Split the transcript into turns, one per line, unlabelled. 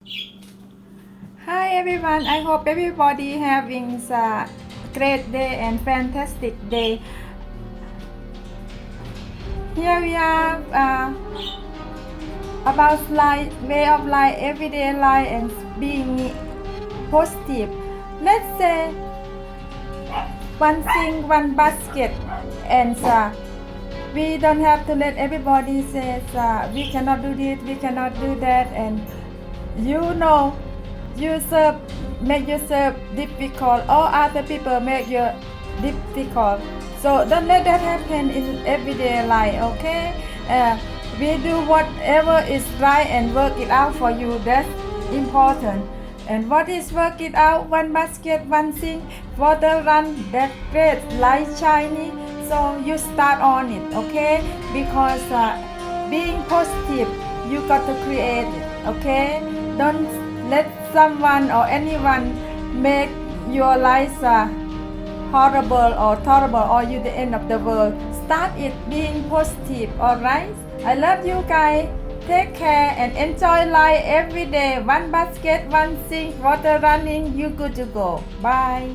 Hi everyone, I hope everybody having a great day and fantastic day. Here we are about life, way of life, everyday life and being positive. Let's say one thing, one basket and we don't have to let everybody say we cannot do this, we cannot do that, and you know you serve make yourself difficult or other people make you difficult, so don't let that happen in everyday life. Okay, we do whatever is right and work it out for you. That's important. And what is work it out? One basket, one thing. Water run, that great, light shiny. So you start on it, okay? Because being positive, you got to create it, okay? Don't let someone or anyone make your life horrible or terrible or you the end of the world. Start it being positive, alright? I love you guys. Take care and enjoy life every day. One basket, one sink, water running, you good to go. Bye.